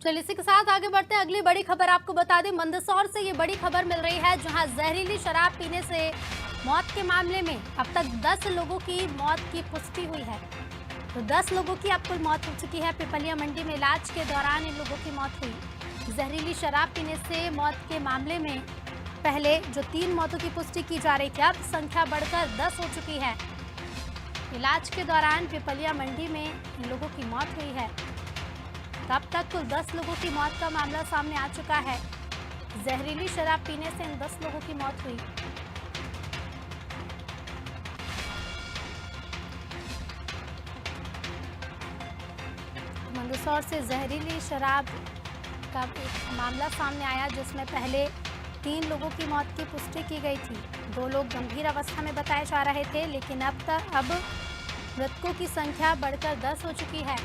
चलिए इसी के साथ आगे बढ़ते हैं। अगली बड़ी खबर आपको बता दें, मंदसौर से ये बड़ी खबर मिल रही है, जहां जहरीली शराब पीने से मौत के मामले में अब तक 10 लोगों की मौत की पुष्टि हुई है। तो 10 लोगों की अब कुल मौत हो चुकी है। पिपलिया मंडी में इलाज के दौरान इन लोगों की मौत हुई। जहरीली शराब पीने से मौत के मामले में पहले जो 3 मौतों की पुष्टि की जा रही थी, अब संख्या बढ़कर 10 हो चुकी है। इलाज के दौरान पिपलिया मंडी में इन लोगों की मौत हुई है। अब तक कुल 10 लोगों की मौत का मामला सामने आ चुका है। जहरीली शराब पीने से इन 10 लोगों की मौत हुई। मंदसौर से जहरीली शराब का एक मामला सामने आया, जिसमें पहले 3 लोगों की मौत की पुष्टि की गई थी। 2 लोग गंभीर अवस्था में बताए जा रहे थे, लेकिन अब मृतकों की संख्या बढ़कर 10 हो चुकी है।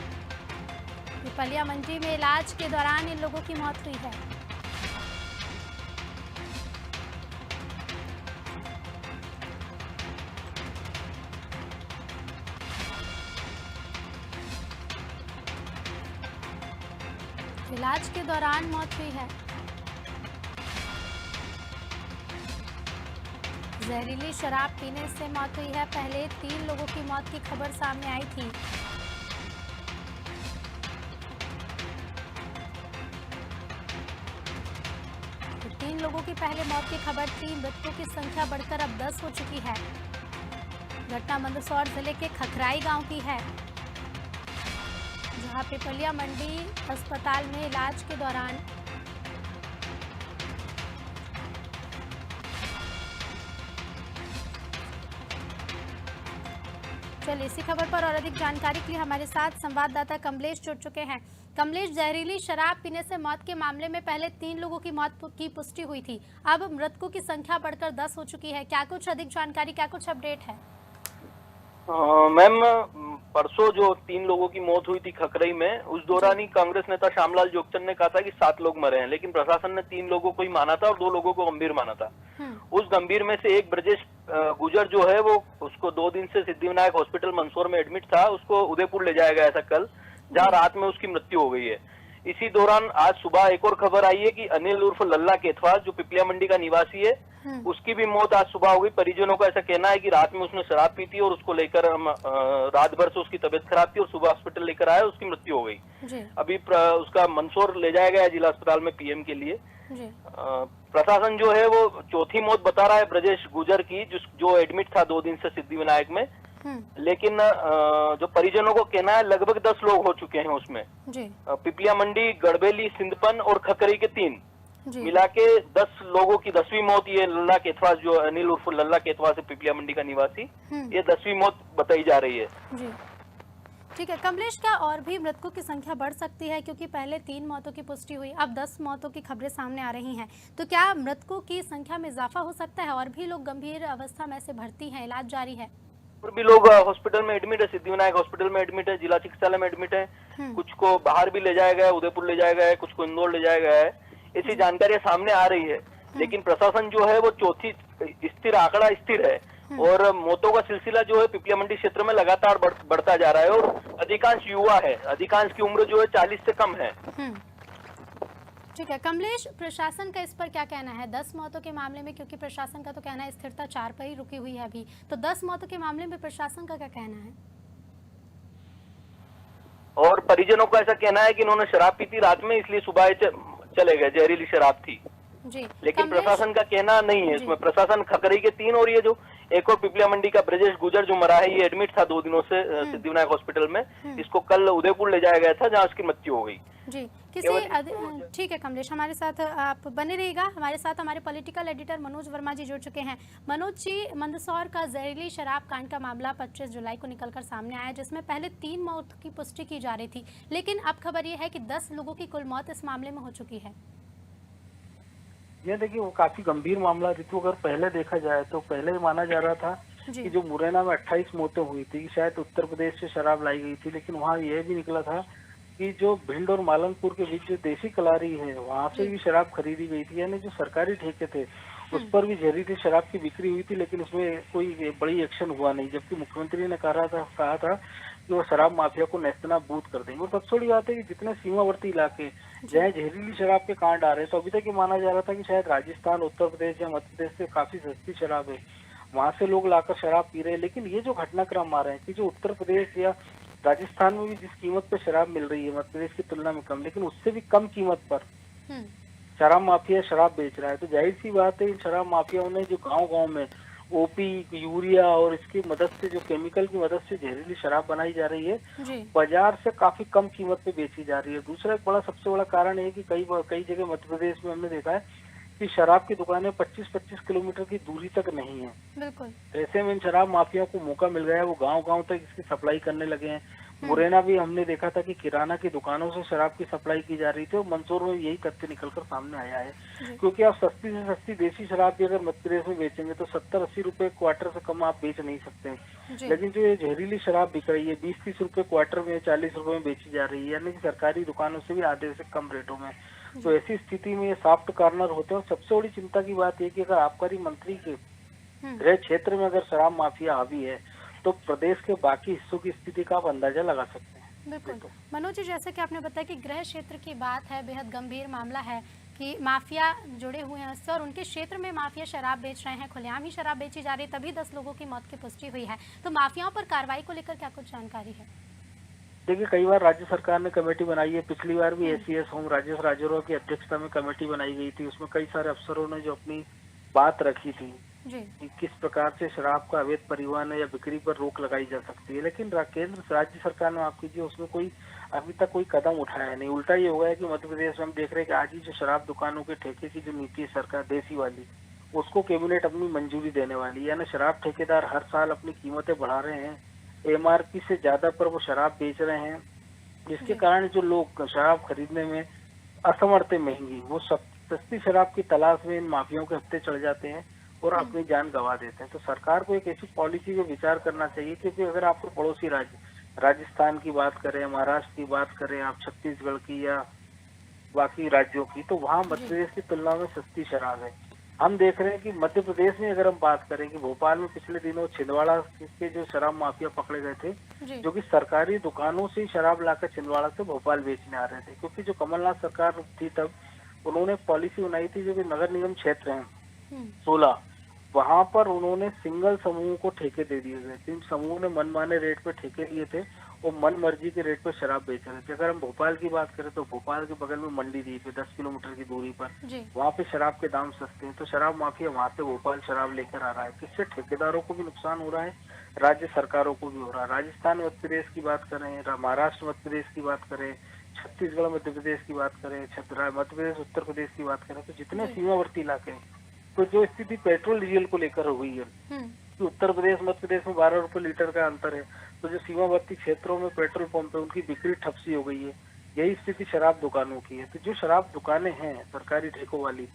पिपलिया मंडी में इलाज के दौरान इन लोगों की मौत हुई है। इलाज के दौरान मौत हुई है। जहरीली शराब पीने से मौत हुई है। पहले 3 लोगों की मौत की खबर सामने आई थी। तो 3 लोगों की पहले मौत की खबर थी। मृतकों की संख्या बढ़कर अब 10 हो चुकी है। घटना मंदसौर जिले के खखराई गांव की है, जहां पिपलिया मंडी अस्पताल में इलाज के दौरान चलिए इसी खबर पर और अधिक जानकारी के लिए हमारे साथ संवाददाता कमलेश जुड़ चुके हैं। कमलेश, जहरीली शराब पीने से मौत के मामले में पहले 3 लोगों की मौत की पुष्टि हुई थी। अब मृतकों की संख्या बढ़कर 10 हो चुकी है। क्या कुछ अधिक जानकारी, क्या कुछ अपडेट है? मैम, परसों जो 3 लोगों की मौत हुई थी खकरई में, उस दौरान ही कांग्रेस नेता श्यामलाल जोगचंद ने कहा था कि 7 लोग मरे हैं, लेकिन प्रशासन ने 3 लोगों को ही माना था और 2 लोगों को गंभीर माना था। उस गंभीर में से एक ब्रजेश गुजर जो है, वो उसको 2 दिन से सिद्धिविनायक हॉस्पिटल मंदसौर में एडमिट था, उसको उदयपुर ले जाया गया था कल, जहां रात में उसकी मृत्यु हो गई है। इसी दौरान आज सुबह एक और खबर आई है कि अनिल उर्फ लल्ला केथवास, जो पिपलिया मंडी का निवासी है, उसकी भी मौत आज सुबह हो गई। परिजनों का ऐसा कहना है कि रात में उसने शराब पी थी और उसको लेकर हम रात भर से उसकी तबीयत खराब थी और सुबह हॉस्पिटल लेकर आया, उसकी मृत्यु हो गई। अभी उसका मंदसौर ले जाया गया जिला अस्पताल में पीएम के लिए। प्रशासन जो है वो चौथी मौत बता रहा है ब्रजेश गुजर की, जो एडमिट था 2 दिन से सिद्धिविनायक में, लेकिन जो परिजनों को कहना है लगभग 10 लोग हो चुके हैं उसमें। पिपलिया मंडी, गड़बेली, सिंधपन और खकरी के 3 मिला के 10 लोगों की 10वीं मौत ये लल्ला केथवास, जो अनिल उर्फ लल्ला केथवास है पिपलिया मंडी का निवासी, ये 10वीं मौत बताई जा रही है। ठीक है कमलेश, क्या और भी मृतकों की संख्या बढ़ सकती है? क्योंकि पहले 3 मौतों की पुष्टि हुई, अब 10 मौतों की खबरें सामने आ रही हैं, तो क्या मृतकों की संख्या में इजाफा हो सकता है? और भी लोग गंभीर अवस्था में से भर्ती हैं, इलाज जारी है? और भी लोग हॉस्पिटल में एडमिट है, सिद्धिविनायक हॉस्पिटल में एडमिट है, जिला चिकित्सालय में एडमिट है, कुछ को बाहर भी ले जाया गया है, उदयपुर ले जाया गया है, कुछ को इंदौर ले जाया गया है। ऐसी जानकारियां सामने आ रही है, लेकिन प्रशासन जो है वो चौथी स्थिर आंकड़ा स्थिर है और मौतों का सिलसिला जो है पिपलिया मंडी क्षेत्र में लगातार बढ़ता जा रहा है और अधिकांश युवा है, अधिकांश की उम्र जो है 40 से कम है। ठीक है कमलेश, प्रशासन का इस पर क्या कहना है 10 मौतों के मामले में? क्योंकि प्रशासन का तो कहना है स्थिरता 4 पर ही रुकी हुई है अभी, तो 10 मौतों के मामले में प्रशासन का क्या कहना है? और परिजनों का ऐसा कहना है कि इन्होंने शराब पी थी रात में, इसलिए सुबह चले गए, जहरीली शराब थी जी। लेकिन प्रशासन का कहना नहीं है इसमें। प्रशासन खकरी के 3 और ये जो एक और पिपलिया मंडी का ब्रजेश गुजर जो मरा है, ये एडमिट था 2 दिनों से सिद्धिविनायक हॉस्पिटल में, इसको कल उदयपुर ले जाया गया था जहां उसकी मृत्यु हो गई जी। ठीक है कमलेश, हमारे साथ आप बने रहिएगा। हमारे साथ हमारे पॉलिटिकल एडिटर मनोज वर्मा जी जुड़ चुके हैं। मनोज जी, मंदसौर का जहरीली शराब कांड का मामला 25 जुलाई को निकलकर सामने आया, जिसमें पहले 3 मौत की पुष्टि की जा रही थी, लेकिन अब खबर ये है कि 10 लोगों की कुल मौत इस मामले में हो चुकी है। ये देखिए, वो काफी गंभीर मामला ऋतु, अगर पहले देखा जाए तो पहले माना जा रहा था कि जो मुरैना में 28 मौतें हुई थी, शायद उत्तर प्रदेश से शराब लाई गई थी, लेकिन वहाँ यह भी निकला था कि जो भिंड और मालनपुर के बीच जो देसी कलारी है, वहाँ से भी शराब खरीदी गई थी, यानी जो सरकारी ठेके थे उस पर भी जहरीली शराब की बिक्री हुई थी, लेकिन उसमें कोई बड़ी एक्शन हुआ नहीं। जबकि मुख्यमंत्री ने कहा था कि वो शराब माफिया को नेस्तनाबूद कर देंगे। और सबसे बड़ी बात है कि जितने सीमावर्ती इलाके जहाँ जहरीली शराब के कांड आ रहे हैं, तो अभी तक ये माना जा रहा था कि शायद राजस्थान, उत्तर प्रदेश या मध्य प्रदेश से काफी सस्ती शराब है, वहां से लोग लाकर शराब पी रहे हैं। लेकिन ये जो घटनाक्रम आ रहे हैं कि जो उत्तर प्रदेश या राजस्थान में भी जिस कीमत पर शराब मिल रही है मध्य प्रदेश की तुलना में कम, लेकिन उससे भी कम कीमत पर शराब माफिया शराब बेच रहा है, तो जाहिर सी बात है इन शराब माफियाओं ने जो गांव-गांव में ओपी, यूरिया और इसकी मदद से, जो केमिकल की मदद से जहरीली शराब बनाई जा रही है, बाजार से काफी कम कीमत पे बेची जा रही है। दूसरा एक सबसे बड़ा कारण है कि कई जगह मध्य प्रदेश में हमने देखा है कि शराब की दुकानें 25-25 किलोमीटर की दूरी तक नहीं है। बिल्कुल। ऐसे में इन शराब माफियाओं को मौका मिल गया है, वो गांव-गांव तक इसकी सप्लाई करने लगे हैं। मुरैना भी हमने देखा था कि किराना की दुकानों से शराब की सप्लाई की जा रही थी, और मंदसौर में यही तथ्य निकलकर सामने आया है। क्योंकि आप सस्ती से सस्ती देसी शराब भी अगर मध्य प्रदेश में बेचेंगे तो 70-80 रुपए क्वार्टर से कम आप बेच नहीं सकते। लेकिन जो ये जहरीली शराब बिक रही है 20-30 रुपए क्वार्टर में, 40 रुपए में बेची जा रही है, यानी कि सरकारी दुकानों से भी आधे से कम रेटों में। तो ऐसी स्थिति में ये सॉफ्ट कॉर्नर होते हैं। और सबसे बड़ी चिंता की बात यह कि अगर आबकारी मंत्री के गृह क्षेत्र में अगर शराब माफिया हावी है, तो प्रदेश के बाकी हिस्सों की स्थिति का आप अंदाजा लगा सकते हैं। बिल्कुल मनोज जी, जैसे कि आपने बताया कि गृह क्षेत्र की बात है, बेहद गंभीर मामला है कि माफिया जुड़े हुए हैं उससे, और उनके क्षेत्र में माफिया शराब बेच रहे हैं, खुलेआम ही शराब बेची जा रही है, तभी 10 लोगों की मौत की पुष्टि हुई है। तो माफियाओं पर कार्रवाई को लेकर क्या कुछ जानकारी है? देखिए, कई बार राज्य सरकार ने कमेटी बनाई है। पिछली बार भी एसीएस होम राजेश राजौरा की अध्यक्षता में कमेटी बनाई गई थी। उसमें कई सारे अफसरों ने जो अपनी बात रखी थी कि किस प्रकार से शराब का अवैध परिवहन या बिक्री पर रोक लगाई जा सकती है। लेकिन केंद्र राज्य सरकार ने, आप कीजिए, उसमें कोई अभी तक कोई कदम उठाया नहीं। उल्टा ये हो गया कि मध्य प्रदेश में हम देख रहे हैं कि आज ही जो शराब दुकानों के ठेके की जो नीति है सरकार देसी वाली, उसको कैबिनेट अपनी मंजूरी देने वाली है। यानी शराब ठेकेदार हर साल अपनी कीमतें बढ़ा रहे हैं, एमआरपी से ज्यादा पर वो शराब बेच रहे हैं, जिसके कारण जो लोग शराब खरीदने में असमर्थ है महंगी, वो सस्ती शराब की तलाश में इन माफियाओं के हत्थे चढ़ जाते हैं और अपनी जान गंवा देते हैं। तो सरकार को एक ऐसी पॉलिसी पे विचार करना चाहिए, क्योंकि अगर आपको पड़ोसी राज्य राजस्थान की बात करें, महाराष्ट्र की बात करें, आप छत्तीसगढ़ की या बाकी राज्यों की, तो वहाँ मध्य प्रदेश की तुलना में सस्ती शराब है। हम देख रहे हैं कि मध्य प्रदेश में अगर हम बात करें कि भोपाल में पिछले दिनों छिंदवाड़ा के जो शराब माफिया पकड़े गए थे, जो कि सरकारी दुकानों से शराब लाकर छिंदवाड़ा से भोपाल बेचने आ रहे थे। क्योंकि जो कमलनाथ सरकार थी तब उन्होंने पॉलिसी बनाई थी, जो कि नगर निगम क्षेत्र है 16, वहां पर उन्होंने सिंगल समूह को ठेके दे दिए गए थे। समूह ने मनमाने रेट पे ठेके लिए थे और मन मर्जी के रेट पर शराब बेच रहे थे। अगर हम भोपाल की बात करें तो भोपाल के बगल में मंडी द्वीप है 10 किलोमीटर की दूरी पर, वहाँ पे शराब के दाम सस्ते हैं। तो शराब माफिया वहाँ से भोपाल शराब लेकर आ रहा है, जिससे ठेकेदारों को भी नुकसान हो रहा है, राज्य सरकारों को भी हो रहा है। राजस्थान मध्य प्रदेश की बात करें, महाराष्ट्र मध्य प्रदेश की बात करें, छत्तीसगढ़ मध्य प्रदेश की बात करें, मध्य प्रदेश उत्तर प्रदेश की बात करें, तो जितने सीमावर्ती इलाके हैं, तो जो स्थिति पेट्रोल डीजल को लेकर हुई है कि उत्तर प्रदेश मध्य प्रदेश में 12 रुपए लीटर का अंतर है, तो जो सीमावर्ती क्षेत्रों में पेट्रोल पंप है उनकी बिक्री ठप सी हो गई है। यही स्थिति शराब दुकानों की है। तो जो शराब दुकानें हैं सरकारी ठेकों वाली,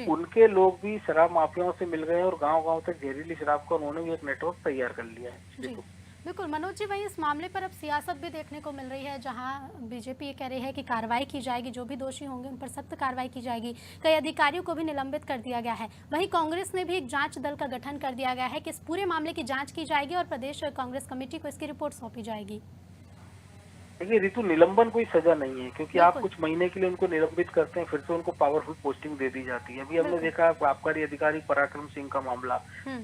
उनके लोग भी शराब माफियाओं से मिल गए और गांव-गांव तक जहरीली शराब का उन्होंने भी एक नेटवर्क तैयार कर लिया है। बिल्कुल मनोज जी, वहीं इस मामले पर अब सियासत भी देखने को मिल रही है, जहां बीजेपी ये कह रही है कि कार्रवाई की जाएगी, जो भी दोषी होंगे उन पर सख्त कार्रवाई की जाएगी। कई अधिकारियों को भी निलंबित कर दिया गया है। वहीं कांग्रेस ने भी एक जांच दल का गठन कर दिया गया है कि इस पूरे मामले की जांच की जाएगी और प्रदेश कांग्रेस कमेटी को इसकी रिपोर्ट सौंपी जाएगी। देखिए ऋतु, निलंबन कोई सजा नहीं है, क्योंकि आप कुछ महीने के लिए उनको निलंबित करते हैं, फिर से उनको पावरफुल पोस्टिंग दे दी जाती है। अभी हमने देखा आबकारी अधिकारी पराक्रम सिंह का मामला,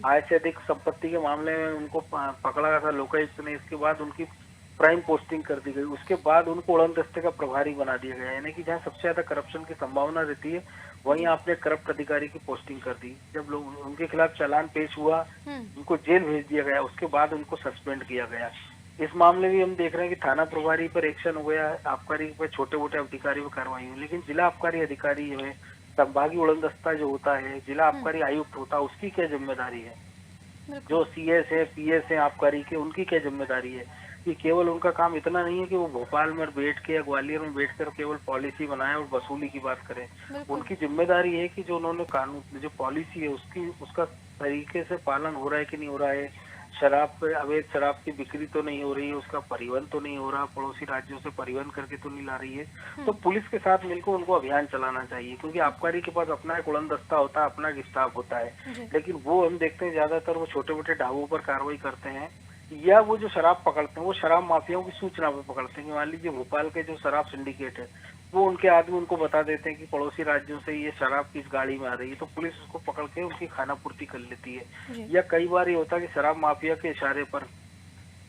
आय से अधिक संपत्ति के मामले में उनको पकड़ा गया था लोकायुक्त ने, इसके बाद उनकी प्राइम पोस्टिंग कर दी गई, उसके बाद उनको उड़न दस्ते का प्रभारी बना दिया गया। यानी कि जहाँ सबसे ज्यादा करप्शन की संभावना रहती है वहीं आपने करप्ट अधिकारी की पोस्टिंग कर दी। जब लोग उनके खिलाफ चालान पेश हुआ, उनको जेल भेज दिया गया, उसके बाद उनको सस्पेंड किया गया। इस मामले में हम देख रहे हैं कि थाना प्रभारी पर एक्शन हो गया, आबकारी पर छोटे मोटे अधिकारी पर कार्रवाई हुई, लेकिन जिला आबकारी अधिकारी जो है, संभागीय उड़न दस्ता जो होता है, जिला आबकारी आयुक्त होता है, उसकी क्या जिम्मेदारी है? जो सीएस है, पीएस है आबकारी के, उनकी क्या जिम्मेदारी है? कि केवल उनका काम इतना नहीं है कि वो भोपाल में बैठ के या ग्वालियर में बैठकर केवल पॉलिसी बनाए और वसूली की बात करें। उनकी जिम्मेदारी है कि जो उन्होंने कानून, जो पॉलिसी है उसका तरीके से पालन हो रहा है कि नहीं हो रहा है, शराब पे, अवैध शराब की बिक्री तो नहीं हो रही है, उसका परिवहन तो नहीं हो रहा, पड़ोसी राज्यों से परिवहन करके तो नहीं ला रही है। तो पुलिस के साथ मिलकर उनको अभियान चलाना चाहिए, क्योंकि आबकारी के पास अपना एक उड़न दस्ता होता है, अपना एक स्टाफ होता है, लेकिन वो हम देखते हैं ज्यादातर वो छोटे मोटे ढाबों पर कार्रवाई करते हैं या वो जो शराब पकड़ते हैं वो शराब माफियाओं की सूचना पे पकड़ते हैं कि मान लीजिए भोपाल के जो शराब सिंडिकेट है वो उनके आदमी उनको बता देते हैं कि पड़ोसी राज्यों से ये शराब किस गाड़ी में आ रही है, तो पुलिस उसको पकड़ के उनकी खाना पूर्ति कर लेती है। या कई बार ये होता है कि शराब माफिया के इशारे पर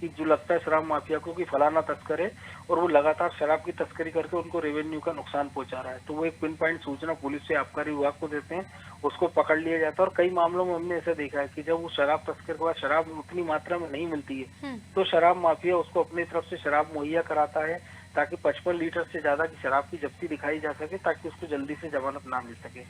कि जो लगता है शराब माफिया को कि फलाना तस्कर है और वो लगातार शराब की तस्करी करके उनको रेवेन्यू का नुकसान पहुंचा रहा है, तो वो एक पिन पॉइंट सूचना पुलिस से आबकारी विभाग को देते हैं, उसको पकड़ लिया जाता है। और कई मामलों में हमने ऐसा देखा है कि जब वो शराब तस्कर के पास शराब उतनी मात्रा में नहीं मिलती है तो शराब माफिया उसको अपनी तरफ से शराब मुहैया कराता है ताकि 55 लीटर से ज्यादा की शराब की जब्ती दिखाई जा सके ताकि उसको जल्दी से जमानत ना मिल सके।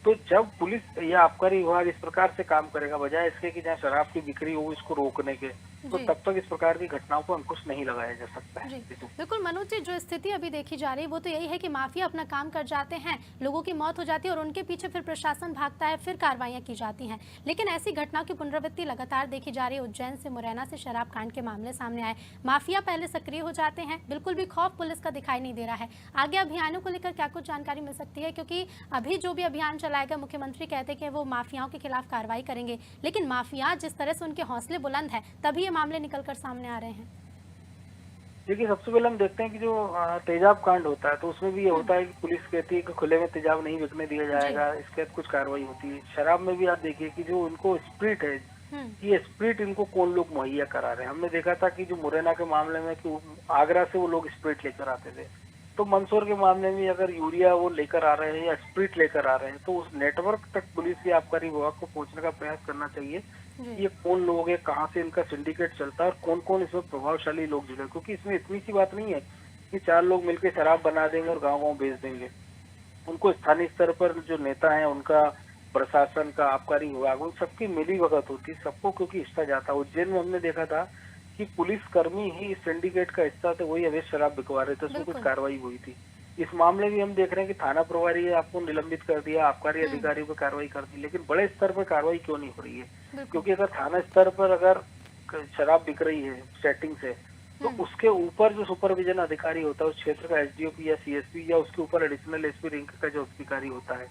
तो जब पुलिस या आबकारी विभाग इस प्रकार से काम करेगा बजाय इसके कि जहाँ शराब की बिक्री हो इसको रोकने के, तो तब तक इस प्रकार की घटनाओं को अंकुश नहीं लगाया जा सकता है। बिल्कुल मनोज जी, जो स्थिति अभी देखी जा रही है वो तो यही है कि माफिया अपना काम कर जाते हैं, लोगों की मौत हो जाती है और उनके पीछे फिर प्रशासन भागता है, फिर कार्रवाइयां की जाती हैं। लेकिन ऐसी घटनाओं की पुनरावृत्ति लगातार देखी जा रही है। उज्जैन से मुरैना से शराब कांड के मामले सामने आए, माफिया पहले सक्रिय हो जाते हैं, बिल्कुल भी खौफ पुलिस का दिखाई नहीं दे रहा है। आगे अभियानों को लेकर क्या कुछ जानकारी मिल सकती है, क्योंकि अभी जो भी अभियान चलाएगा मुख्यमंत्री कहते हैं कि वो माफियाओं के खिलाफ कार्रवाई करेंगे, लेकिन माफिया जिस तरह से उनके हौसले बुलंद है तभी ये मामले निकलकर सामने आ रहे हैं। देखिए, सबसे पहले हम देखते हैं कि जो तेजाब कांड होता है तो उसमें भी ये होता है कि पुलिस कहती है कि खुले में तेजाब नहीं बिकने दिया जाएगा, इसके बाद कुछ कार्रवाई होती है। शराब में भी आप देखिए कि जो उनको स्प्रिट है, ये स्प्रिट इनको कौन लोग मुहैया करा रहे हैं। हमने देखा था कि जो मुरैना के मामले में कि आगरा से वो लोग स्प्रिट लेकर आते थे, तो मंदसौर के मामले में अगर यूरिया वो लेकर आ रहे हैं या स्प्रिट लेकर आ रहे हैं तो उस नेटवर्क तक पुलिस या आबकारी विभाग को पहुंचने का प्रयास करना चाहिए। ये कौन लोग है, कहाँ से इनका सिंडिकेट चलता है और कौन कौन इसमें प्रभावशाली लोग जुड़े, क्योंकि इसमें इतनी सी बात नहीं है कि 4 लोग मिलकर शराब बना देंगे और गाँव-गाँव बेच देंगे। उनको स्थानीय स्तर पर जो नेता है उनका, प्रशासन का, आबकारी विभाग, उन सबकी मिली भगत होती, सबको क्योंकि हिस्सा जाता। उज्जैन में हमने देखा था कि पुलिस कर्मी ही इस सिंडिकेट का हिस्सा थे, वही अवैध शराब बिकवा रहे थे, उसमें कुछ कार्रवाई हुई थी। इस मामले में हम देख रहे हैं कि थाना प्रभारी आपको निलंबित कर दिया, आबकारी अधिकारियों पर कार्रवाई कर दी, लेकिन बड़े स्तर पर कार्रवाई क्यों नहीं हो रही है? क्योंकि अगर थाना स्तर पर अगर शराब बिक रही है सेटिंग से, तो उसके ऊपर जो सुपरविजन अधिकारी होता है उस क्षेत्र का एसडीओपी या सीएसपी या उसके ऊपर एडिशनल एसपी रैंक का जो अधिकारी होता है,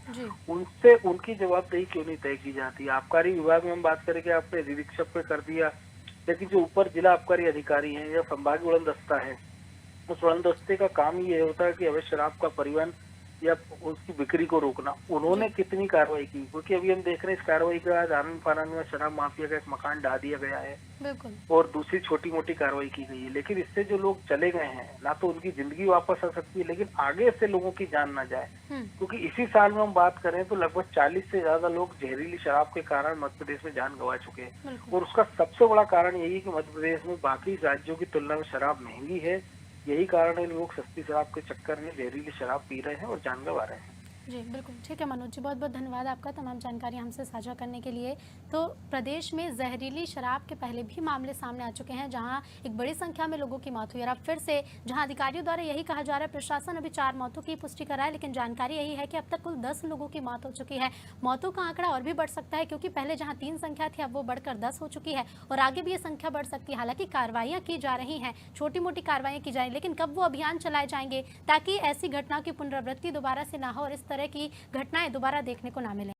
उनसे उनकी जवाबदेही क्यों नहीं तय की जाती? आबकारी विभाग में हम बात करें कि आपने निरीक्षक पे कर दिया, लेकिन जो ऊपर जिला आबकारी अधिकारी हैं या संभागीय उड़न दस्ता है, उस उड़न दस्ते का काम ये होता है कि अवैध शराब का परिवहन या उसकी बिक्री को रोकना। उन्होंने कितनी कार्रवाई की? क्योंकि अभी हम देख रहे हैं इस कार्रवाई के बाद आनंद फानन में शराब माफिया का एक मकान ढा दिया गया है और दूसरी छोटी मोटी कार्रवाई की गई है, लेकिन इससे जो लोग चले गए हैं ना तो उनकी जिंदगी वापस आ सकती है, लेकिन आगे से लोगों की जान ना जाए। क्योंकि इसी साल में हम बात करें तो लगभग 40 से ज्यादा लोग जहरीली शराब के कारण मध्य प्रदेश में जान गंवा चुके हैं और उसका सबसे बड़ा कारण यही है कि मध्य प्रदेश में बाकी राज्यों की तुलना में शराब महंगी है। यही कारण है लोग सस्ती शराब के चक्कर में जहरीली शराब पी रहे हैं और जान गंवा रहे हैं। जी बिल्कुल, ठीक है मनोज जी, बहुत बहुत धन्यवाद आपका तमाम जानकारी हमसे साझा करने के लिए। तो प्रदेश में जहरीली शराब के पहले भी मामले सामने आ चुके हैं जहां एक बड़ी संख्या में लोगों की मौत हुई और अब फिर से जहां अधिकारियों द्वारा यही कहा जा रहा है, प्रशासन अभी 4 मौतों की पुष्टि कर रहा है, लेकिन जानकारी यही है कि अब तक कुल 10 लोगों की मौत हो चुकी है। मौतों का आंकड़ा और भी बढ़ सकता है क्योंकि पहले जहाँ 3 संख्या थी अब वो बढ़कर 10 हो चुकी है और आगे भी ये संख्या बढ़ सकती है। हालांकि कार्रवाइयाँ की जा रही हैं, छोटी मोटी कार्रवाइयाँ की जाएंगी, लेकिन कब वो अभियान चलाए जाएंगे ताकि ऐसी घटनाओं की पुनरावृत्ति दोबारा से ना हो और इस तरह की घटनाएं दोबारा देखने को ना मिले।